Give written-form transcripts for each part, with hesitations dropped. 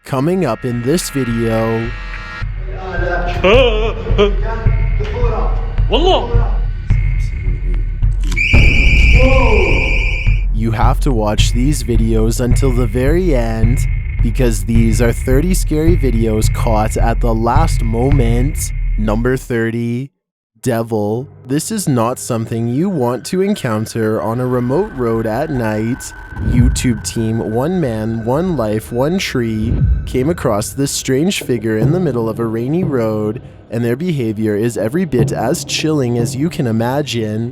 Coming up in this video, you have to watch these videos until the very end because these are 30 scary videos caught at the last moment. Number 30, Devil. This is not something you want to encounter on a remote road at night. YouTube team One Man, One Life, One Tree came across this strange figure in the middle of a rainy road, and their behavior is every bit as chilling as you can imagine.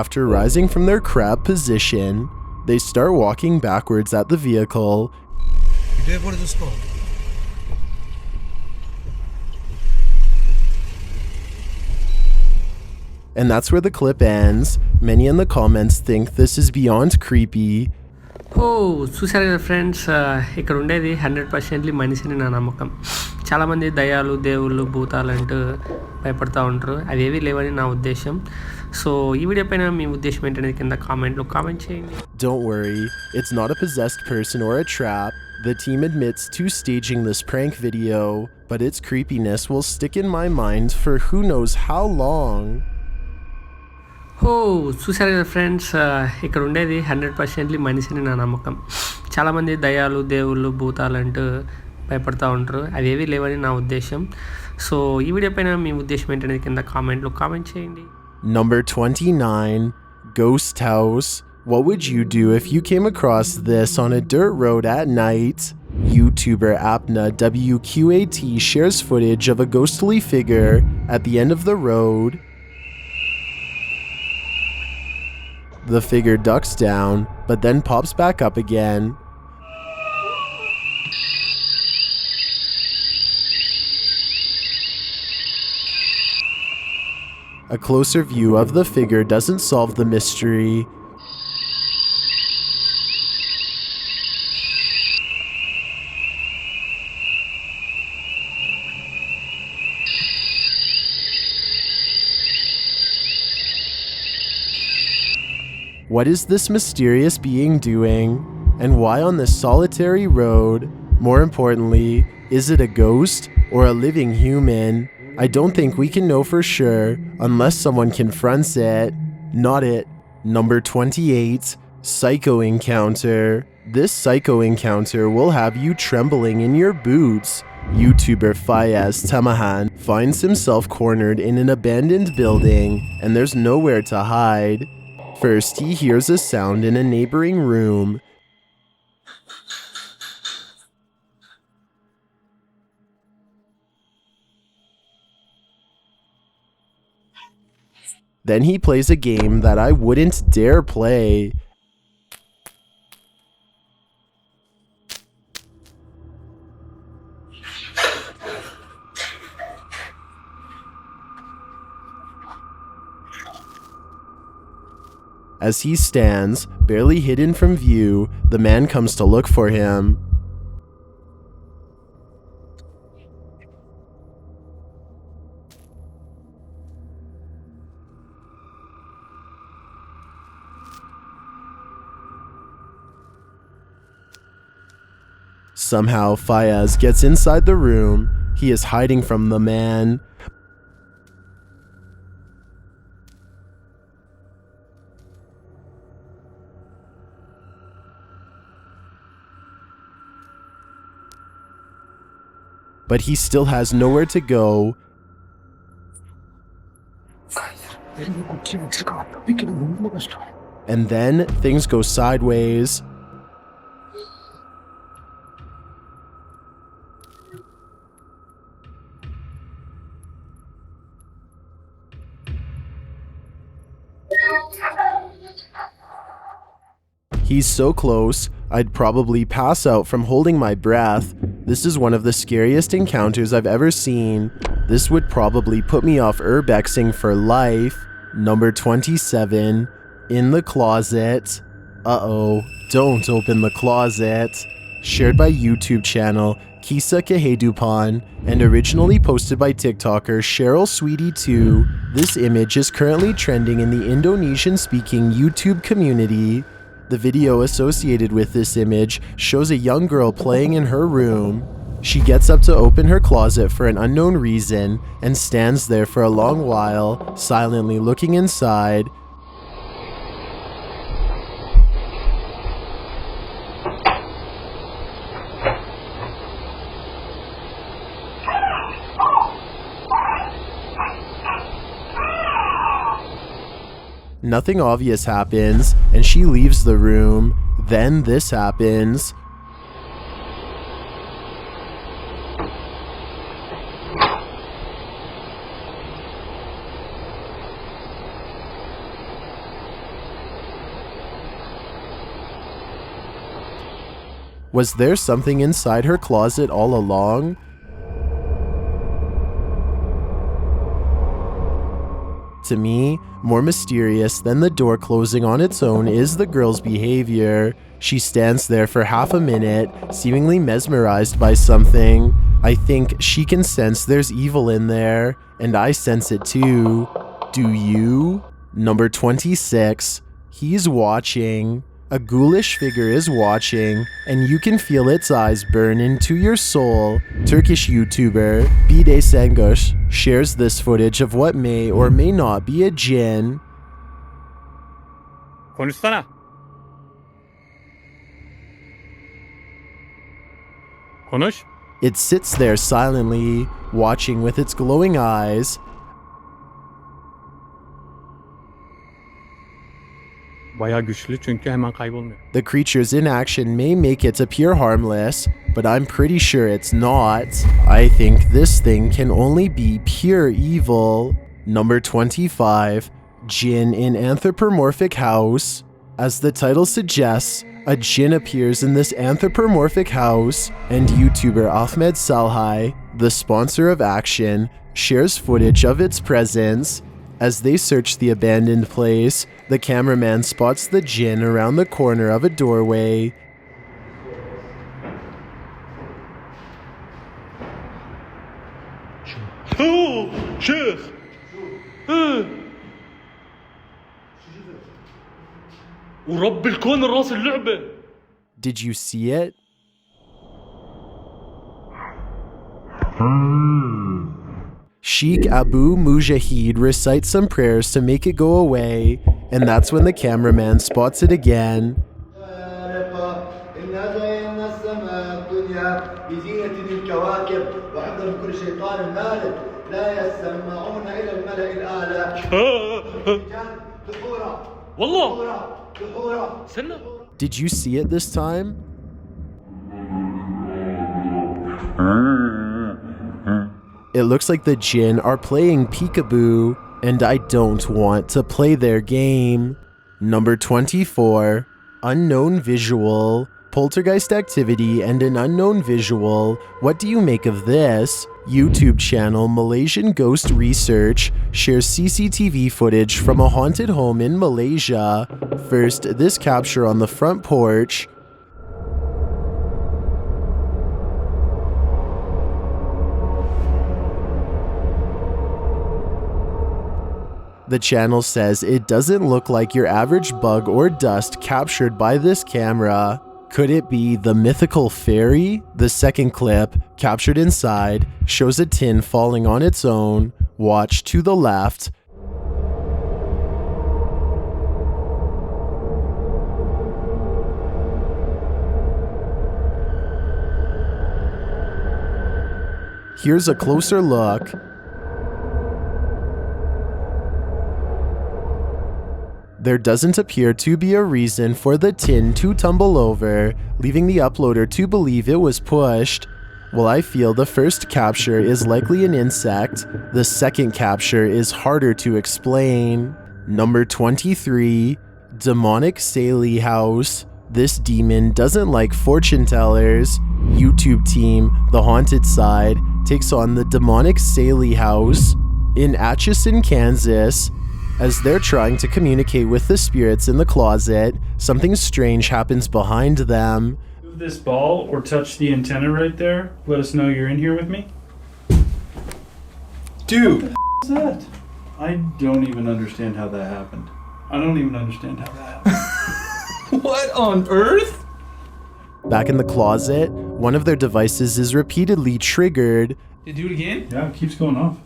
After rising from their crab position, they start walking backwards at the vehicle. And that's where the clip ends. Many in the comments think this is beyond creepy. చూసారు కదా friends, ఇక్కడ ఉండేది 100% మనిషిని నా నమ్మకం. చాలామంది దయ్యాలు, దేవుళ్ళు, భూతాలు అంటూ భయపడుతూ ఉంటారు. అవేవి లేవని నా ఉద్దేశం. సో ఈ వీడియో పైన మీ ఉద్దేశం ఏంటనేది కింద కామెంట్లో కామెంట్ చేయండి. Don't worry, it's not a possessed person or a trap. The team admits to staging this prank video, but its creepiness will stick in my mind for who knows how long. చూసారు కదా friends, ఇక్కడ ఉండేది 100% మనిషిని నా నమ్మకం. చాలామంది దయ్యాలు, దేవుళ్ళు, భూతాలు అంటూ భయపడుతూ ఉంటారు. అవేవి లేవని నా ఉద్దేశం. సో ఈ వీడియో పైన మీ ఉద్దేశం ఏంటనేది కింద కామెంట్లో కామెంట్ చేయండి. Number 29, Ghost House. What would you do if you came across this on a dirt road at night? YouTuber Apna WQAT shares footage of a ghostly figure at the end of the road. The figure ducks down, but then pops back up again. A closer view of the figure doesn't solve the mystery. What is this mysterious being doing? And why on this solitary road? More importantly, is it a ghost or a living human? I don't think we can know for sure unless someone confronts it. Not it. Number 28, Psycho Encounter. This psycho encounter will have you trembling in your boots. YouTuber Fayaz Tamahan finds himself cornered in an abandoned building and there's nowhere to hide. First, he hears a sound in a neighboring room. Then he plays a game that I wouldn't dare play. As he stands, barely hidden from view, the man comes to look for him. Somehow, Fayaz gets inside the room. He is hiding from the man. But he still has nowhere to go. And then things go sideways. He's so close, I'd probably pass out from holding my breath. This is one of the scariest encounters I've ever seen. This would probably put me off urbexing for life. Number 27, In the Closet. Uh-oh, don't open the closet. shared by YouTube channel Kisa Kehidupan, and originally posted by TikToker Cheryl Sweetie 2, this image is currently trending in the Indonesian-speaking YouTube community. The video associated with this image shows a young girl playing in her room. She gets up to open her closet for an unknown reason and stands there for a long while, silently looking inside. Nothing obvious happens, and she leaves the room. Then this happens. Was there something inside her closet all along? To me, more mysterious than the door closing on its own is the girl's behavior. She stands there for half a minute, seemingly mesmerized by something. I think she can sense there's evil in there, and I sense it too. Do you? Number 26. He's watching. A ghoulish figure is watching, and you can feel its eyes burn into your soul. Turkish YouTuber Bide Sengosh shares this footage of what may or may not be a jinn. Konuşsana. Konuş. It sits there silently, watching with its glowing eyes. Bayağı güçlü çünkü hemen kaybolmuyor. The creature's inaction may make it appear harmless, but I'm pretty sure it's not. I think this thing can only be pure evil. Number 25. Jinn in Anthropomorphic House. As the title suggests, a jinn appears in this anthropomorphic house, and YouTuber Ahmed Salhai, the sponsor of Action, shares footage of its presence. As they search the abandoned place, the cameraman spots the jinn around the corner of a doorway. ورب الكون الراس اللعبة. Did you see it? Sheikh Abu Mujahid recites some prayers to make it go away, and that's when the cameraman spots it again. Did you see it this time? It looks like the jinn are playing peekaboo, and I don't want to play their game. Number 24. Unknown visual. Poltergeist activity and an unknown visual. What do you make of this? YouTube channel Malaysian Ghost Research shares CCTV footage from a haunted home in Malaysia. First, this capture on the front porch. The channel says it doesn't look like your average bug or dust captured by this camera. Could it be the mythical fairy? The second clip, captured inside, shows a tin falling on its own. Watch to the left. Here's a closer look. There doesn't appear to be a reason for the tin to tumble over, leaving the uploader to believe it was pushed. While I feel the first capture is likely an insect, the second capture is harder to explain. Number 23. Demonic Saley House. This demon doesn't like fortune tellers. YouTube team, The Haunted Side, takes on the demonic Saley House in Atchison, Kansas. As they're trying to communicate with the spirits in the closet, something strange happens behind them. Move this ball or touch the antenna right there. Let us know you're in here with me. Dude, What's that? I don't even understand how that happened. I don't even understand how that happened. what on earth? Back in the closet, one of their devices is repeatedly triggered. Did you do it again? Yeah, it keeps going off.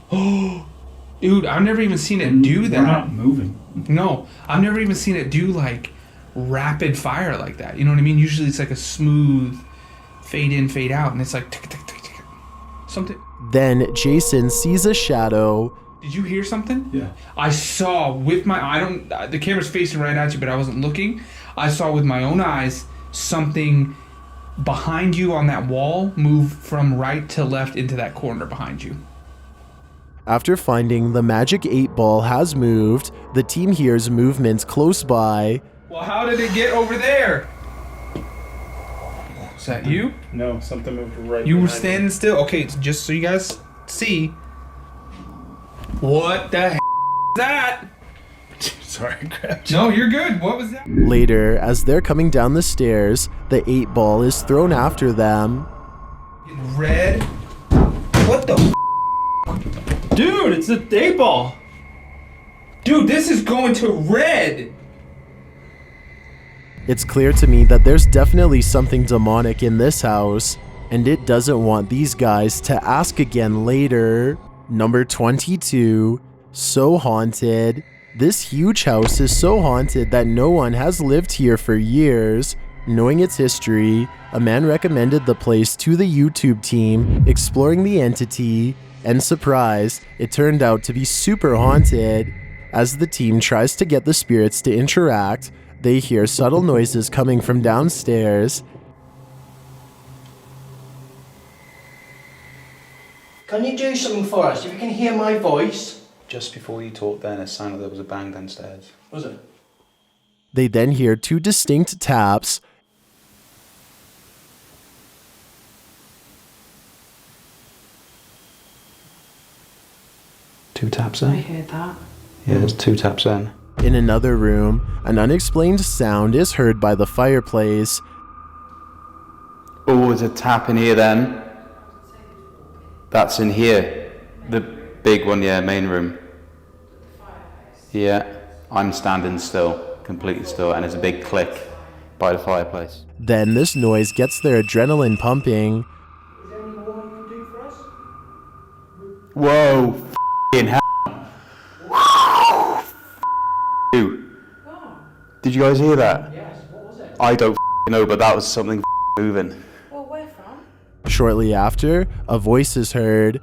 Dude, I've never even seen it do We're that. not moving. No, I've never even seen it do like rapid fire like that. You know what I mean? Usually it's like a smooth fade in, fade out, and it's like tick, tick, tick, tick. Something. Then Jason sees a shadow. Did you hear something? Yeah. I saw with my the camera's facing right at you, but I wasn't looking. I saw with my own eyes something behind you on that wall move from right to left into that corner behind you. After finding the magic 8-ball has moved, the team hears movements close by. Well, how did it get over there? Is that you? No, something moved right. You were behind standing still? Okay, just so you guys see. What the is that? Sorry, I grabbed you. No, you're good. What was that? Later, as they're coming down the stairs, the 8-ball is thrown after them. Red. What the Dude, it's a 8-ball. Dude, this is going to red. It's clear to me that there's definitely something demonic in this house, and it doesn't want these guys to ask again later. Number 22, so haunted. This huge house is so haunted that no one has lived here for years. Knowing its history, a man recommended the place to the YouTube team exploring the entity, and surprise, it turned out to be super haunted. As the team tries to get the spirits to interact, they hear subtle noises coming from downstairs. Can you do something for us? If you can hear my voice. Just before you talked then, it sounded like there was a bang downstairs. Was it? They then hear two distinct taps. Two taps I in? heard that. Yeah, there's two taps in. In another room, an unexplained sound is heard by the fireplace. Oh, there's a tap in here then. That's in here. The big one, yeah, main room. Yeah, I'm standing still, completely still, and there's a big click by the fireplace. Then this noise gets their adrenaline pumping. Is there any more you can do for us? Whoa, f***ing hell. You. Did you guys hear that? Yes, what was it? I don't know, but that was something moving. Well, where from? Shortly after, a voice is heard.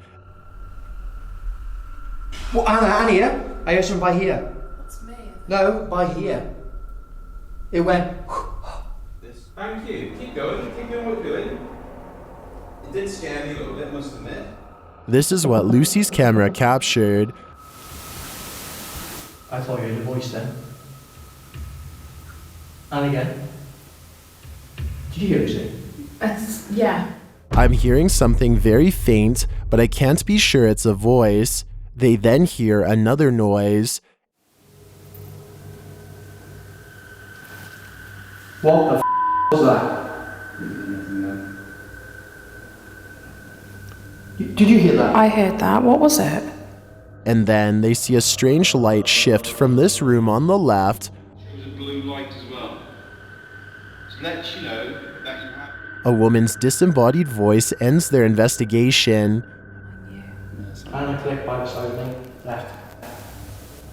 Well, Anna, here. I heard something by here. That's me. No, by here. It went. Thank you. Keep going. Keep doing what you're doing. It did scare me a little bit, must admit. This is what Lucy's camera captured. I thought you heard a voice then. And again. Did you hear it, Sue? Yeah. I'm hearing something very faint, but I can't be sure it's a voice. They then hear another noise. What the was that? Did you hear that? I heard that. What was it? And then they see a strange light shift from this room on the left. There's a blue light as well. To let you know that you have. A woman's disembodied voice ends their investigation. Anna clicked by the side of me. Left.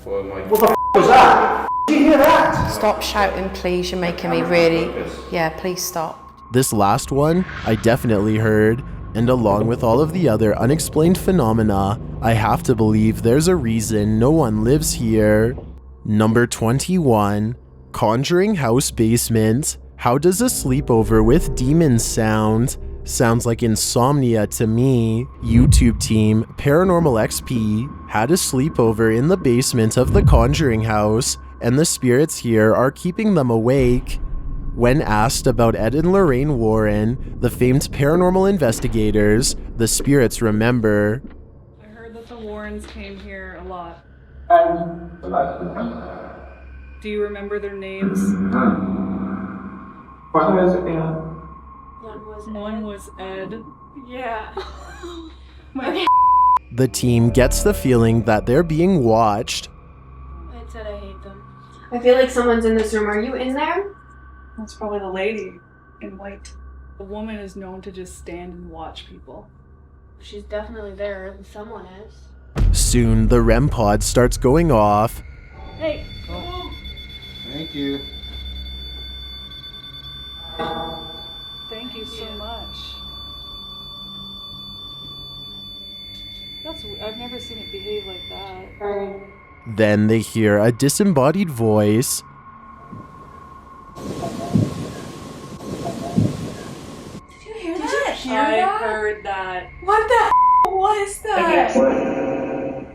Well, my What the was that? Did you hear that? Stop shouting, please. You're making me really... Yeah, please stop. This last one, I definitely heard. And along with all of the other unexplained phenomena, I have to believe there's a reason no one lives here. Number 21, Conjuring House Basement. How does a sleepover with demons sound? Sounds like insomnia to me. YouTube team Paranormal XP had a sleepover in the basement of the Conjuring House, and the spirits here are keeping them awake. When asked about Ed and Lorraine Warren, the famed paranormal investigators, the spirits remember. I heard that the Warrens came here a lot. Do you remember their names? One was Ed. Yeah. The team gets the feeling that they're being watched. I said I hate them. I feel like someone's in this room. Are you in there? That's probably the lady in white. The woman is known to just stand and watch people. She's definitely there. Someone is. Soon, the REM pod starts going off. Hey! Thank you. Thank you so much. I've never seen it behave like that. Then they hear a disembodied voice. Did you hear that? I heard that. What the was that?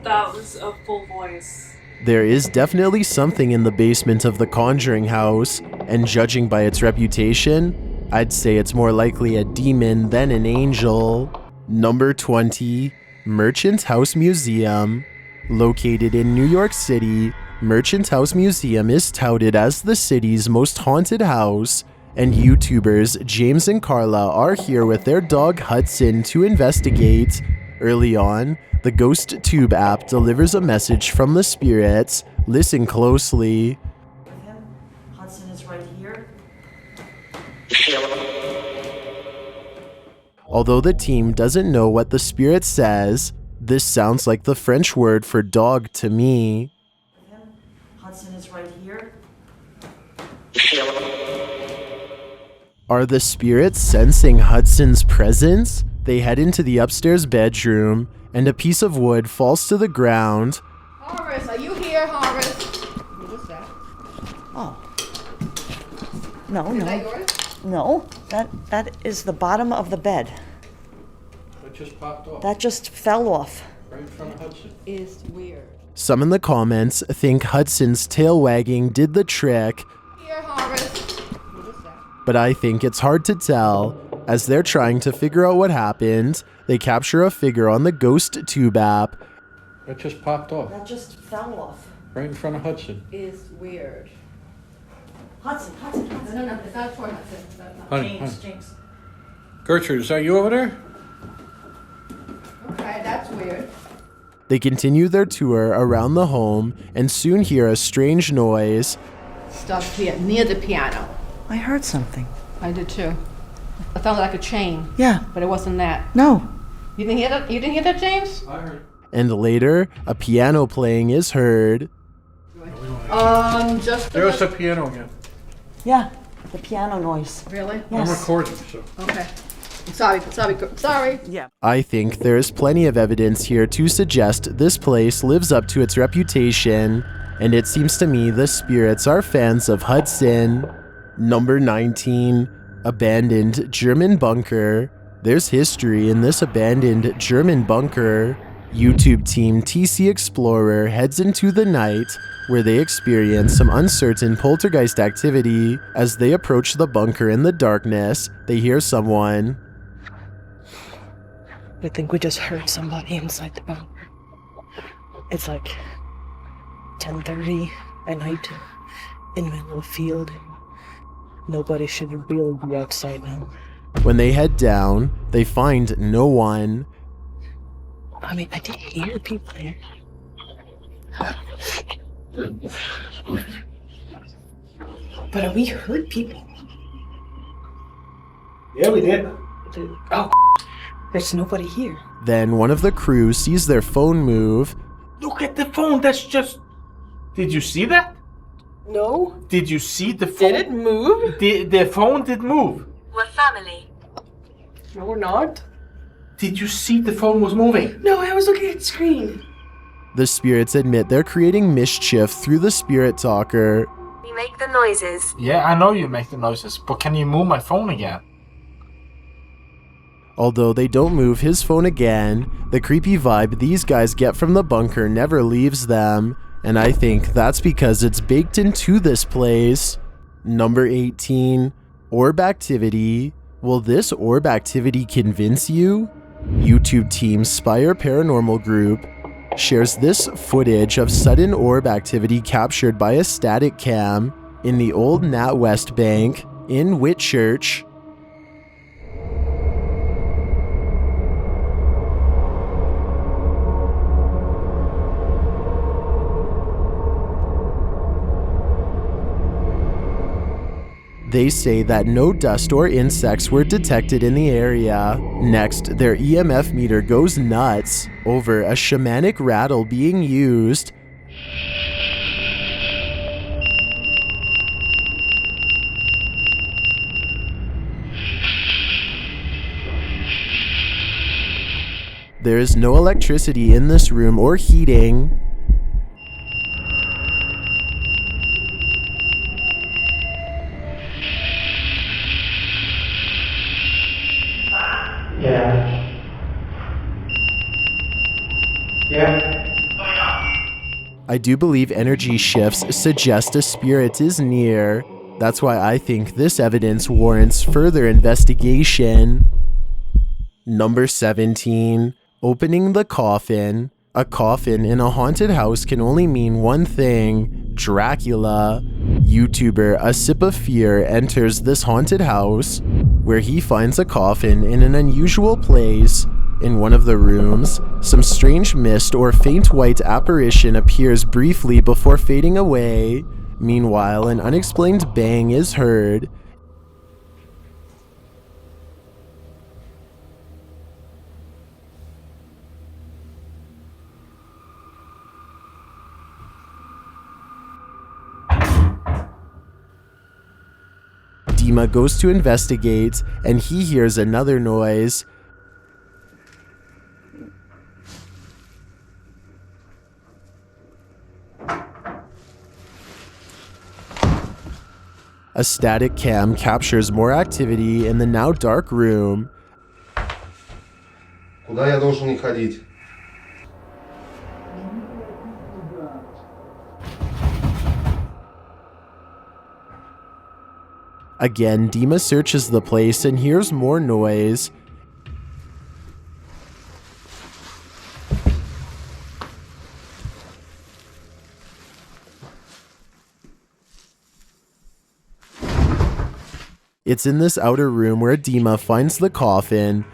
That was a full voice. There is definitely something in the basement of the Conjuring house, and judging by its reputation, I'd say it's more likely a demon than an angel. Number 20, Merchant House Museum. Located in New York City, Merchant House Museum is touted as the city's most haunted house, and YouTubers James and Carla are here with their dog Hudson to investigate. Early on, the Ghost Tube app delivers a message from the spirits. Listen closely. Hudson is right here. Although the team doesn't know what the spirit says, this sounds like the French word for dog to me. Hudson is right here. Are the spirits sensing Hudson's presence? They head into the upstairs bedroom, and a piece of wood falls to the ground. Horace, are you here, Horace? What was that? Oh. No, Is no. that yours? No, that is the bottom of the bed. It just popped off. That just fell off. Right in front of Hudson. Is weird. Some in the comments think Hudson's tail wagging did the trick, Here, Horace. What was that? but I think it's hard to tell. As they're trying to figure out what happened, they capture a figure on the Ghost Tube app. It just popped off. That just fell off. Right in front of Hudson. Is weird. Hudson. No, it's not for Hudson. That's not. Honey, James, honey. James. Gertrude, is that you over there? Okay, that's weird. They continue their tour around the home and soon hear a strange noise. Stuff here near the piano. I heard something. I did too. It sounded like a chain, Yeah. but it wasn't that. No. You didn't hear that? You didn't hear that, James? I heard. And later, a piano playing is heard. Just There was the piano again. Yeah. The piano noise. really? I'm Yes. recording, so. Okay. Sorry. Yeah. I think there is plenty of evidence here to suggest this place lives up to its reputation, and it seems to me the spirits are fans of Hudson. Number 19, abandoned German bunker. There's history in this abandoned German bunker. YouTube team TC Explorer heads into the night, where they experience some uncertain poltergeist activity. As they approach the bunker in the darkness, they hear someone. I think we just heard somebody inside the bunker. It's like 10:30 at night in the middle of the field. Nobody should really be outside now. When they head down, they find no one. I mean, I did hear people here. But we heard people. Yeah, we did. Oh, there's nobody here. Then one of the crew sees their phone move. Look at the phone. That's just. Did you see that? No. Did you see the phone? Did it move? The phone did move. We're family. No, we're not. Did you see the phone was moving? No, I was looking at the screen. The spirits admit they're creating mischief through the spirit talker. We make the noises. Yeah, I know you make the noises, but can you move my phone again? Although they don't move his phone again, the creepy vibe these guys get from the bunker never leaves them, and I think that's because it's baked into this place. Number 18, orb activity. Will this orb activity convince you? YouTube team Spire Paranormal Group shares this footage of sudden orb activity captured by a static cam in the old NatWest Bank in Whitchurch. They say that no dust or insects were detected in the area. Next, their EMF meter goes nuts over a shamanic rattle being used. There is no electricity in this room or heating. I do believe energy shifts suggest a spirit is near. That's why I think this evidence warrants further investigation. Number 17. Opening the coffin. A coffin in a haunted house can only mean one thing: Dracula. YouTuber A Sip of Fear enters this haunted house, where he finds a coffin in an unusual place. In one of the rooms, some strange mist or faint white apparition appears briefly before fading away. Meanwhile, an unexplained bang is heard. Dima goes to investigate, and he hears another noise. A static cam captures more activity in the now dark room. Куда я должен не ходить? Again, Dima searches the place and hears more noise. It's in this outer room where Dima finds the coffin.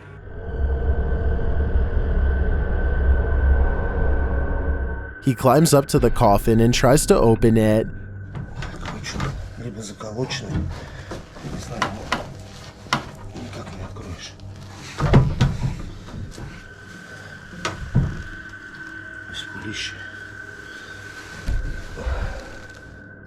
He climbs up to the coffin and tries to open it.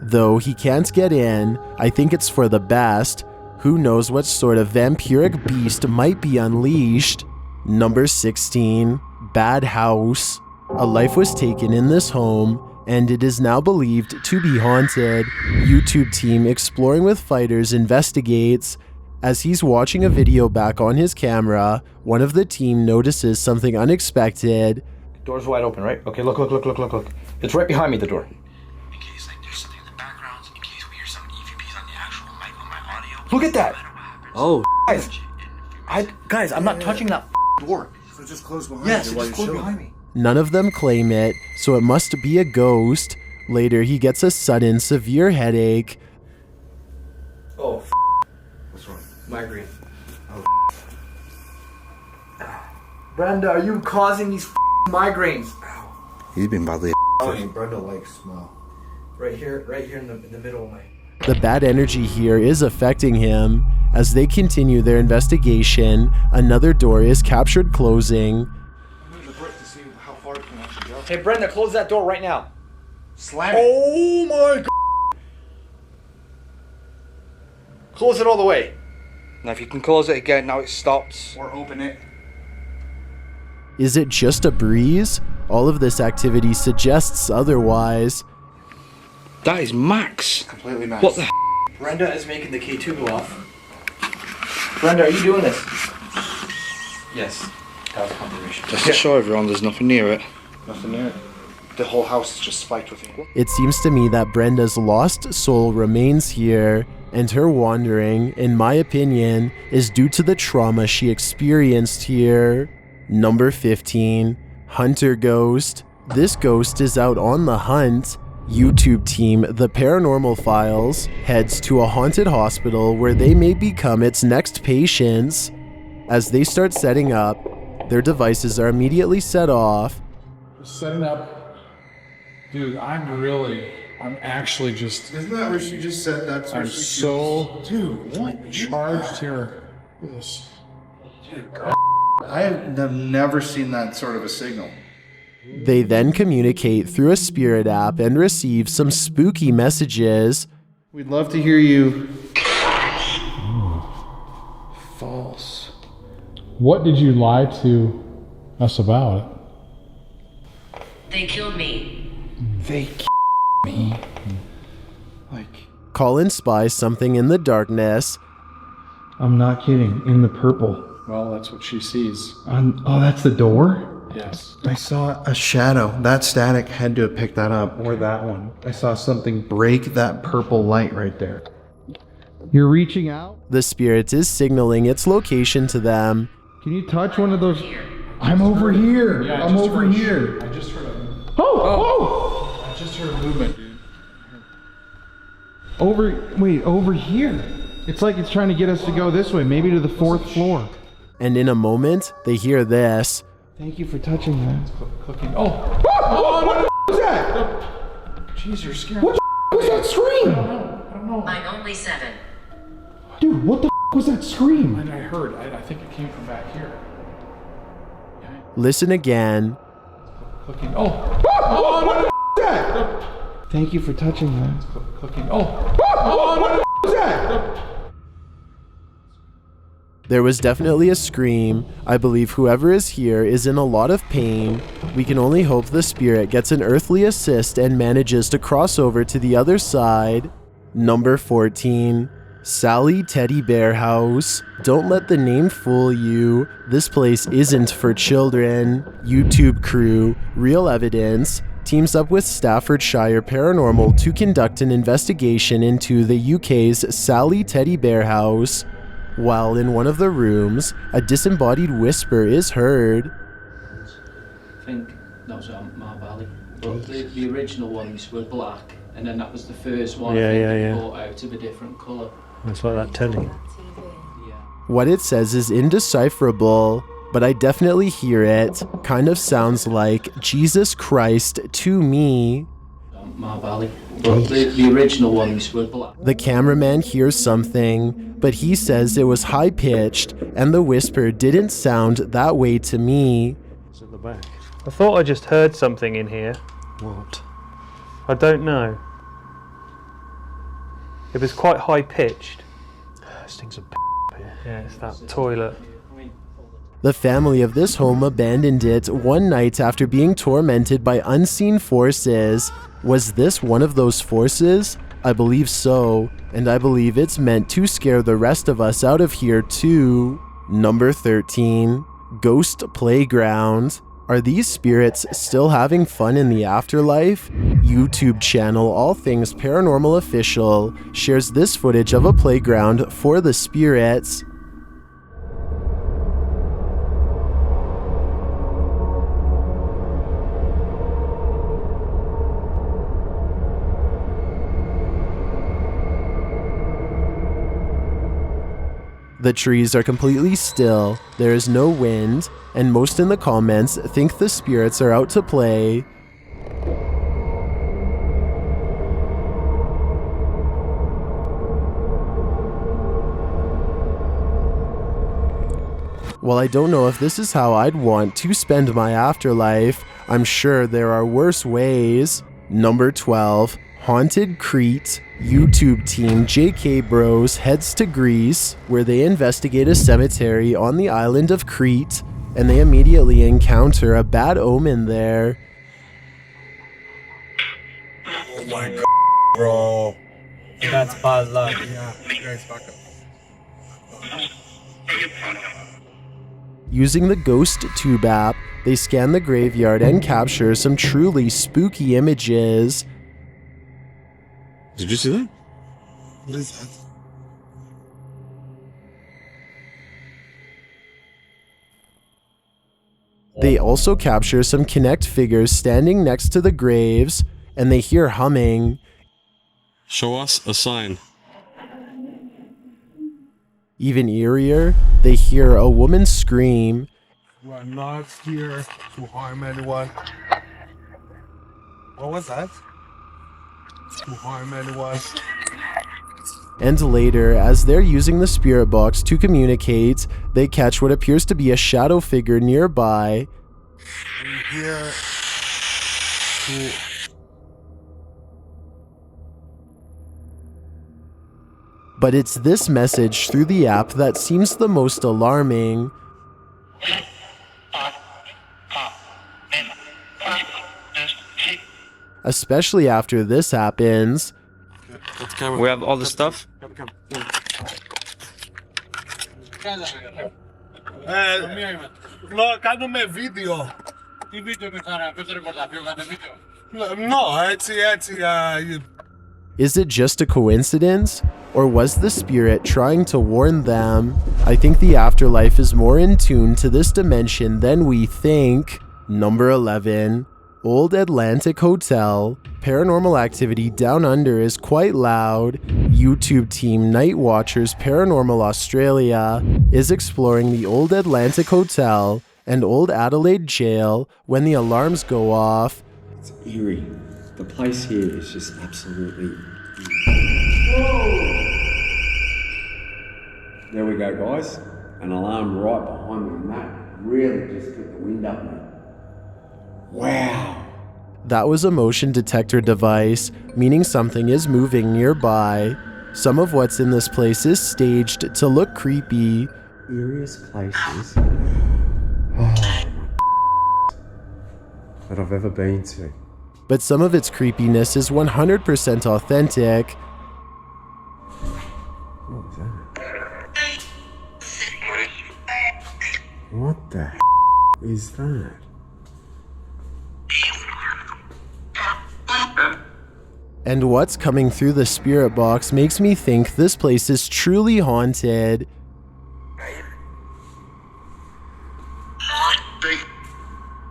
Though he can't get in, I think it's for the best. Who knows what sort of vampiric beast might be unleashed? Number 16. Bad House. A life was taken in this home, and it is now believed to be haunted. YouTube team Exploring with Fighters investigates. As he's watching a video back on his camera, one of the team notices something unexpected. Door's wide open, right? Okay, look. It's right behind me, the door. Look at that! Oh, guys, I'm not touching that door. So just close behind Yes, just close behind me. None of them claim it, so it must be a ghost. Later, he gets a sudden, severe headache. Oh, What's wrong? migraine. Brenda, are you causing these migraines? He's been badly. Brenda likes smell. Right here in the middle of my... The bad energy here is affecting him. As they continue their investigation, another door is captured closing. Hey, Brenda, close that door right now. Slam it. Oh my God! Close it all the way. Now, if you can close it again, now it stops. Or open it. Is it just a breeze? All of this activity suggests otherwise. That is Max. Completely max. What the? Brenda is making the K2 go off. Brenda, are you doing this? Yes. That was confirmation. Just to show everyone there's nothing near it. Nothing near it. The whole house is just spiked with ink. It seems to me that Brenda's lost soul remains here, and her wandering, in my opinion, is due to the trauma she experienced here. Number 15. Hunter Ghost. This ghost is out on the hunt. YouTube team The Paranormal Files heads to a haunted hospital where they may become its next patients. As they start setting up, their devices are immediately set off. Setting up. Dude, I'm really I'm actually just. Isn't that where she just said that's where I'm she so Dude, what? charged here. Look at this. I have never seen that sort of a signal. They then communicate through a spirit app and receive some spooky messages. We'd love to hear you. False. What did you lie to us about? They killed me. They me. Like, Colin spies something in the darkness. I'm not kidding. In the purple. Well, that's what she sees. Oh, that's the door? Yes. I saw a shadow. That static had to have picked that up. Or that one. I saw something break that purple light right there. You're reaching out? The spirit is signaling its location to them. Can you touch one of those? I'm over here. Yeah, I'm over here. I just heard a. Oh! I just heard a movement, dude. Over here. It's like it's trying to get us to go this way, maybe to the 4th floor. And in a moment, they hear this. Thank you for touching that. Clicking. Oh! What the was that? Jeez, you're scaring What the was that scream? I don't know. I'm only 7. Dude, what the was that scream? I heard. I think it came from back here. Listen again. Clicking. Oh! What the was that? Thank you for touching that. Clicking. Oh! What the was that? There was definitely a scream. I believe whoever is here is in a lot of pain. We can only hope the spirit gets an earthly assist and manages to cross over to the other side. Number 14. Sally Teddy Bear House. Don't let the name fool you. This place isn't for children. YouTube crew, Real Evidence, teams up with Staffordshire Paranormal to conduct an investigation into the UK's Sally Teddy Bear House. While in one of the rooms, a disembodied whisper is heard. I think that was Ma Valley. But the original ones were black, and then that was the first one brought out of a different colour. That's like that telly. What it says is indecipherable, but I definitely hear it. Kind of sounds like Jesus Christ to me. Ma Valley. But the original ones were black. The cameraman hears something, but he says it was high-pitched, and the whisper didn't sound that way to me. It's at the back. I thought I just heard something in here. What? I don't know. It was quite high-pitched. This thing's a here. Yeah, it's that toilet. The family of this home abandoned it one night after being tormented by unseen forces. Was this one of those forces? I believe so, and I believe it's meant to scare the rest of us out of here too. Number 13. Ghost Playground. Are these spirits still having fun in the afterlife? YouTube channel All Things Paranormal Official shares this footage of a playground for the spirits. The trees are completely still, there is no wind, and most in the comments think the spirits are out to play. While I don't know if this is how I'd want to spend my afterlife, I'm sure there are worse ways. Number 12. Haunted Crete. YouTube team JK Bros heads to Greece, where they investigate a cemetery on the island of Crete, and they immediately encounter a bad omen there. Oh my god, bro. That's bad luck. Using the Ghost Tube app, they scan the graveyard and capture some truly spooky images. Did you see that? What is that? They also capture some Kinect figures standing next to the graves, and they hear humming. Show us a sign. Even eerier, they hear a woman scream. We're not here to harm anyone. What was that? Muhammad was. And later, as they're using the spirit box to communicate, they catch what appears to be a shadow figure nearby. Here to But it's this message through the app that seems the most alarming. Especially after this happens. We have all the stuff. No, κάνουμε βίντεο. Τι βίντεο με χαρά, πες ρεπορτάζ, κάνετε βίντεο. No, έτσι, Is it just a coincidence? Or was the spirit trying to warn them? I think the afterlife is more in tune to this dimension than we think. Number 11. Old Atlantic Hotel. Paranormal activity down under is quite loud. YouTube team Night Watchers Paranormal Australia is exploring the Old Atlantic Hotel and Old Adelaide Jail when the alarms go off. It's eerie. The place here is just absolutely... There we go, guys. An alarm right behind me, and that really just took the wind up me. Wow. That was a motion detector device, meaning something is moving nearby. Some of what's in this place is staged to look creepy. Eeriest places that I've ever been to. But some of its creepiness is 100% authentic. What was that? What the is that? And what's coming through the spirit box makes me think this place is truly haunted.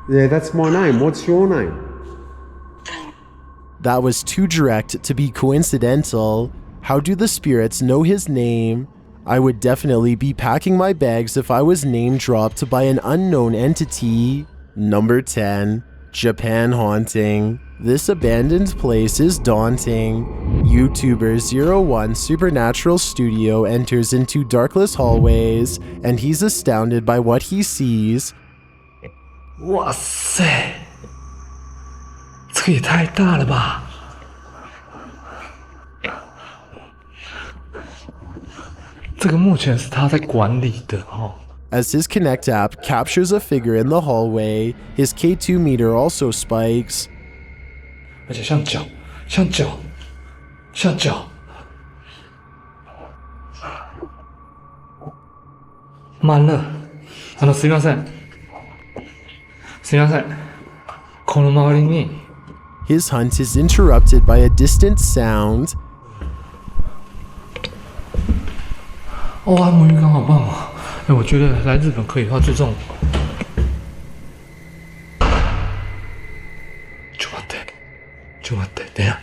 Yeah, that's my name. What's your name? That was too direct to be coincidental. How do the spirits know his name? I would definitely be packing my bags if I was name dropped by an unknown entity. Number 10. Japan haunting. This abandoned place is daunting. YouTuber 01 Supernatural Studio enters into darkless hallways, and he's astounded by what he sees. 哇塞，这个也太大了吧！这个目前是他在管理的哦。 As his Connect app captures a figure in the hallway, his K2 meter also spikes. 而且像脚，像脚，像脚。慢了。すいません。すいません。この周りに。His hunt is interrupted by a distant sound. 哦，按摩浴缸好棒哦！哎，我觉得来日本可以的话，就这种。ちょっと待って、等一下。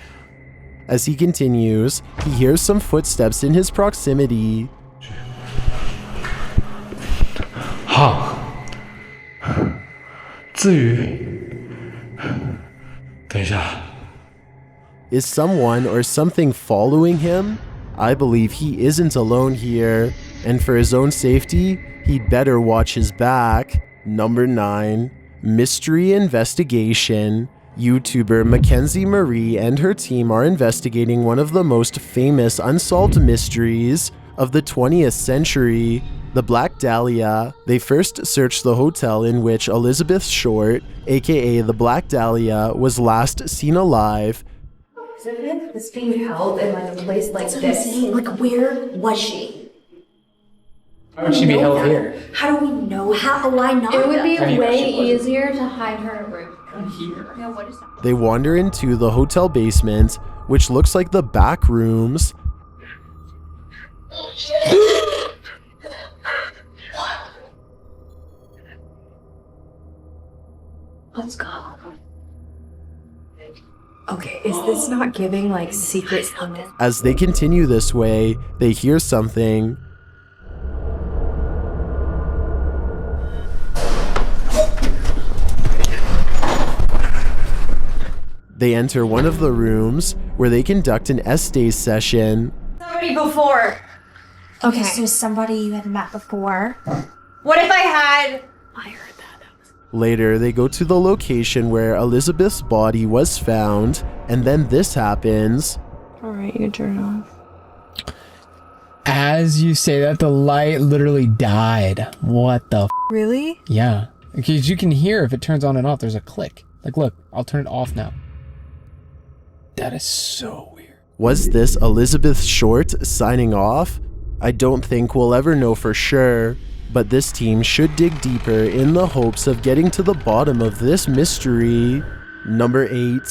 As he continues, he hears some footsteps in his proximity. 好。至于，等一下。 Is someone or something following him? I believe he isn't alone here, and for his own safety, he'd better watch his back. Number 9. Mystery Investigation. YouTuber Mackenzie Marie and her team are investigating one of the most famous unsolved mysteries of the 20th century, the Black Dahlia. They first searched the hotel in which Elizabeth Short, aka the Black Dahlia, was last seen alive. Elizabeth is being held in like a place like this. Like, where was she? How would she be held here? How do we know? Why not? It would be Anyway, way she wasn't. easier to hide her in a room. Here. Yeah, what is that? They wander into the hotel basement, which looks like the back rooms. Let's go. Okay, is this not giving like secret tunnel? As they continue this way, they hear something. They enter one of the rooms where they conduct an Estes session. Somebody before. Okay, so somebody you had met before. What if I had... I heard that. Later, they go to the location where Elizabeth's body was found, and then this happens. Alright, you can turn it off. As you say that, the light literally died. What the Really? Yeah. Because you can hear if it turns on and off, there's a click. Like, look, I'll turn it off now. That is so weird. Was this Elizabeth Short signing off? I don't think we'll ever know for sure, but this team should dig deeper in the hopes of getting to the bottom of this mystery. Number 8.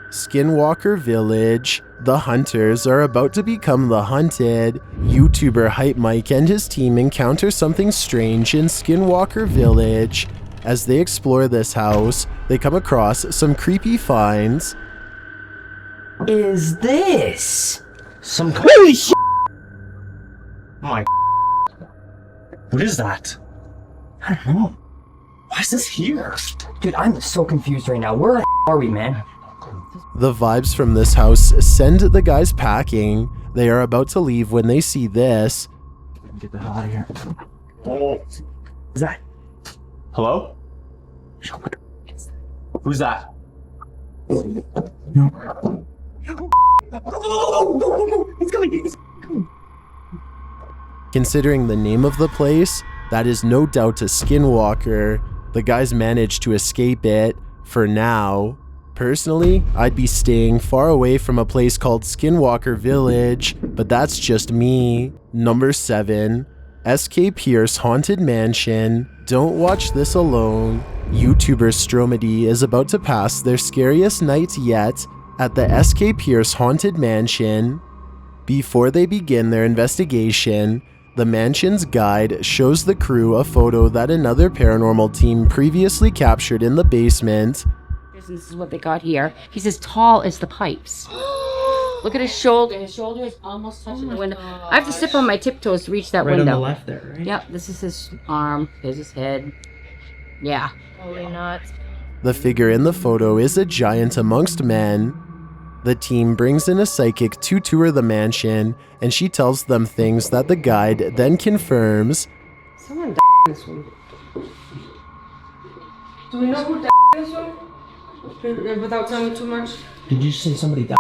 Skinwalker Village. The hunters are about to become the hunted. YouTuber Hype Mike and his team encounter something strange in Skinwalker Village. As they explore this house, they come across some creepy finds. Is this some holy shit? My what is that? I don't know. Why is this here? Dude, I'm so confused right now. Where the are we, man? The vibes from this house send the guys packing. They are about to leave when they see this. Get the hell out of here. Oh. Is that? Hello? Who's that? No. It's coming. Considering the name of the place, that is no doubt a Skinwalker. The guys managed to escape it, for now. Personally, I'd be staying far away from a place called Skinwalker Village, but that's just me. Number 7. SK Pierce Haunted Mansion. Don't watch this alone. YouTuber Stromedy is about to pass their scariest night yet at the SK Pierce Haunted Mansion. Before they begin their investigation, the mansion's guide shows the crew a photo that another paranormal team previously captured in the basement. This is what they got here. He's as tall as the pipes. Look at his shoulder. His shoulder is almost touching the window. I have to step on my tiptoes to reach that window. Right on the left there, right? Yep, this is his arm. There's his head. Yeah. Holy nuts. The figure in the photo is a giant amongst men. The team brings in a psychic to tour the mansion, and she tells them things that the guide then confirms. Someone died in this one. Do we know who died in this one? Without telling too much? Did you say somebody died?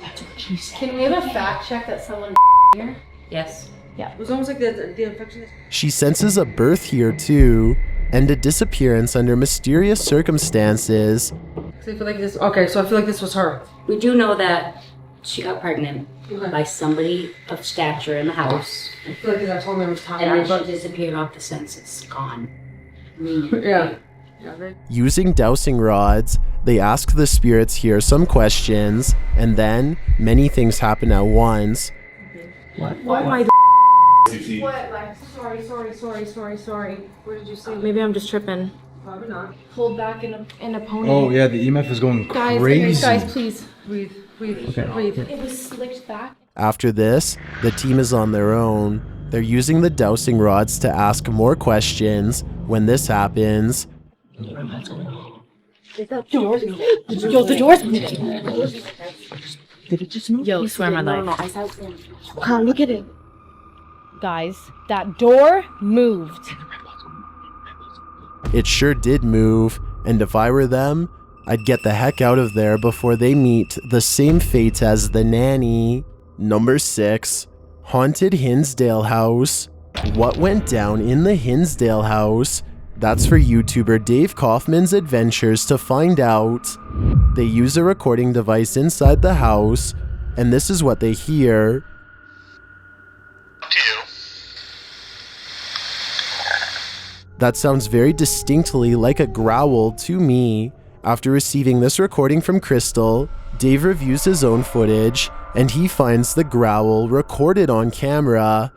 That's what she said. Can we have a fact check that someone here? Yes. Yeah. It was almost like the infection. She senses a birth here too, and a disappearance under mysterious circumstances. I feel like this. Okay, so I feel like this was her. We do know that she got pregnant by somebody of stature in the house. I feel like I told me it was time. And then she disappeared off the census. Gone. Yeah. Using dowsing rods, they ask the spirits here some questions, and then many things happen at once. What my What? Like, sorry. What did you say? Maybe I'm just tripping. Probably not. Pulled back in a pony. Oh yeah, the EMF is going crazy. Guys, please. Breathe. Okay. Breathe. It was slicked back. After this, the team is on their own. They're using the dowsing rods to ask more questions. When this happens, Is that doors? Yo, the doors moving. Did it just move? Yo, swear my life. No, I saw it. Wow, look at it. Guys, that door moved. it sure did move, and if I were them, I'd get the heck out of there before they meet the same fate as the nanny. Number 6. Haunted Hinsdale House. What went down in the Hinsdale House? That's for YouTuber Dave Kaufman's adventures to find out. They use a recording device inside the house, and this is what they hear. That sounds very distinctly like a growl to me. After receiving this recording from Crystal, Dave reviews his own footage, and he finds the growl recorded on camera.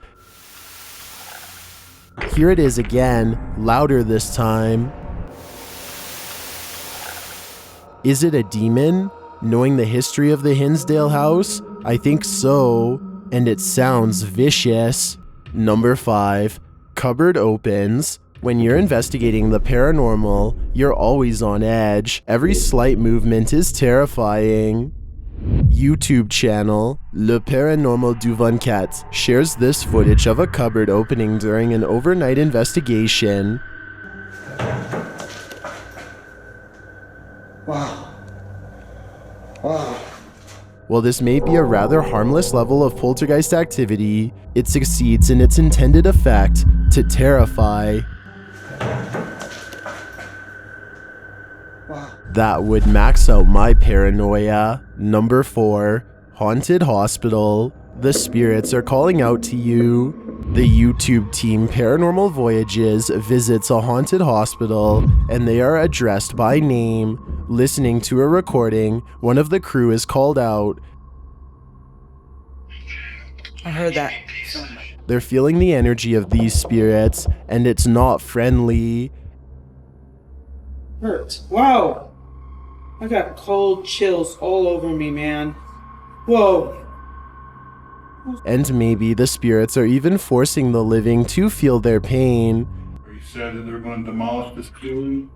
Here it is again, louder this time. Is it a demon? Knowing the history of the Hinsdale house, I think so, and it sounds vicious. Number 5. Cupboard opens. When you're investigating the paranormal, you're always on edge. Every slight movement is terrifying. YouTube channel Le Paranormal du 24 shares this footage of a cupboard opening during an overnight investigation. Wow. Wow. While this may be a rather harmless level of poltergeist activity, it succeeds in its intended effect to terrify. Wow. That would max out my paranoia. Number 4, Haunted Hospital. The spirits are calling out to you. The YouTube team Paranormal Voyages visits a haunted hospital and they are addressed by name. Listening to a recording, one of the crew is called out. I heard that. They're feeling the energy of these spirits and it's not friendly. Hurts. Wow. I got cold chills all over me, man. Whoa. And maybe the spirits are even forcing the living to feel their pain. Are you sad that they're going to demolish this building?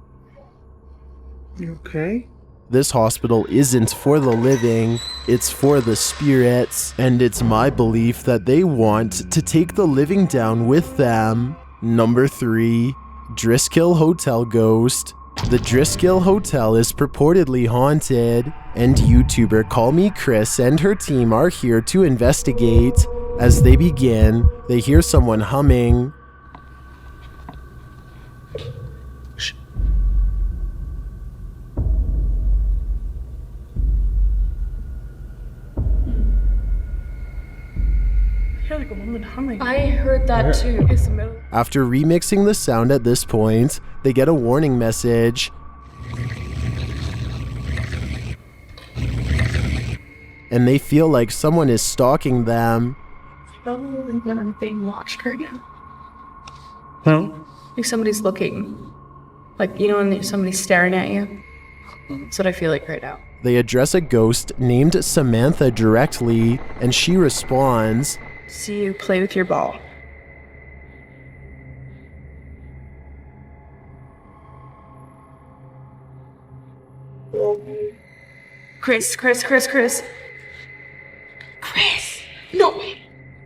You okay? This hospital isn't for the living, it's for the spirits, and it's my belief that they want to take the living down with them. Number 3, Driskill Hotel Ghost. The Driskill Hotel is purportedly haunted, and YouTuber Call Me Chris and her team are here to investigate. As they begin, they hear someone humming. I hear like a woman humming. I heard that too. It's the middle. After remixing the sound at this point, they get a warning message. And they feel like someone is stalking them. Like when I'm being watched right now. Huh? Like somebody's looking. Like, you know, when somebody's staring at you? That's what I feel like right now. They address a ghost named Samantha directly, and she responds, See you play with your ball. Chris. Chris, no!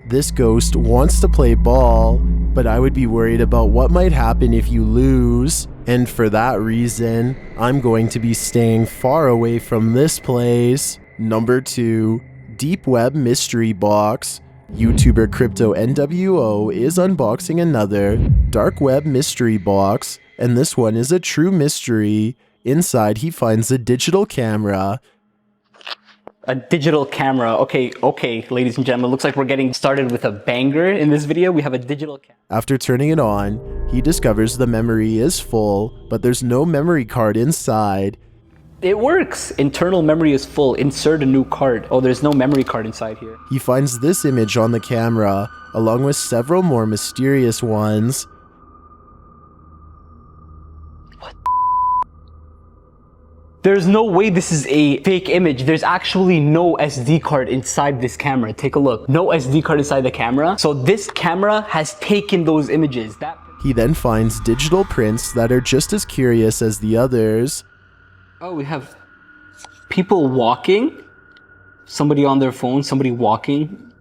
This ghost wants to play ball, but I would be worried about what might happen if you lose. And for that reason, I'm going to be staying far away from this place. Number 2, Deep Web Mystery Box. YouTuber Crypto NWO is unboxing another dark web mystery box, and this one is a true mystery. Inside, he finds a digital camera. A digital camera. Okay, ladies and gentlemen, looks like we're getting started with a banger in this video. We have a digital camera. After turning it on, he discovers the memory is full, but there's no memory card inside. It works! Internal memory is full. Insert a new card. Oh, there's no memory card inside here. He finds this image on the camera, along with several more mysterious ones. There's no way this is a fake image. There's actually no SD card inside this camera. Take a look. No SD card inside the camera. So this camera has taken those images. He then finds digital prints that are just as curious as the others. Oh, we have people walking. Somebody on their phone, somebody walking.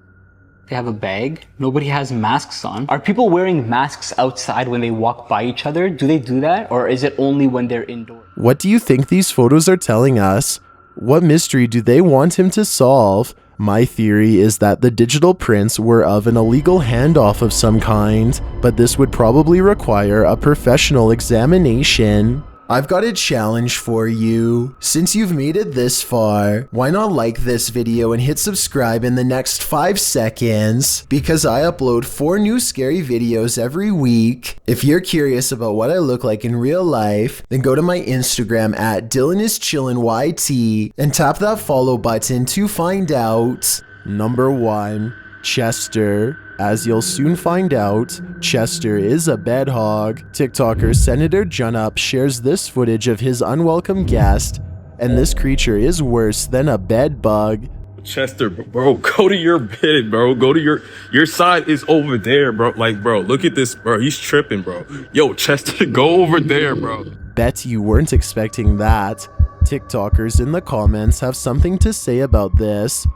They have a bag. Nobody has masks on. Are people wearing masks outside when they walk by each other? Do they do that? Or is it only when they're indoors? What do you think these photos are telling us? What mystery do they want him to solve? My theory is that the digital prints were of an illegal handoff of some kind, but this would probably require a professional examination. I've got a challenge for you. Since you've made it this far, why not like this video and hit subscribe in the next 5 seconds? Because I upload 4 new scary videos every week. If you're curious about what I look like in real life, then go to my Instagram at DylanIsChillinYT and tap that follow button to find out. Number 1, Chester. As you'll soon find out, Chester is a bed hog. TikToker Senator Junup shares this footage of his unwelcome guest, and this creature is worse than a bed bug. Chester, bro, go to your bed, bro. Go to your side is over there, bro. Like, bro, look at this, bro. He's tripping, bro. Yo, Chester, go over there, bro. Bet you weren't expecting that. TikTokers in the comments have something to say about this.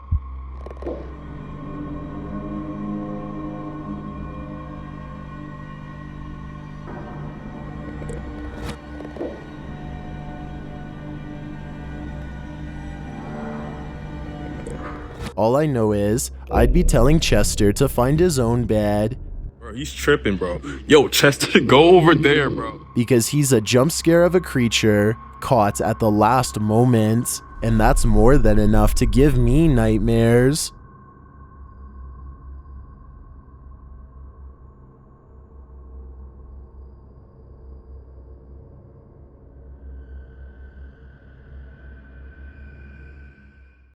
All I know is, I'd be telling Chester to find his own bed. Bro, he's tripping, bro. Yo, Chester, go over there, bro. Because he's a jump scare of a creature caught at the last moment. And that's more than enough to give me nightmares.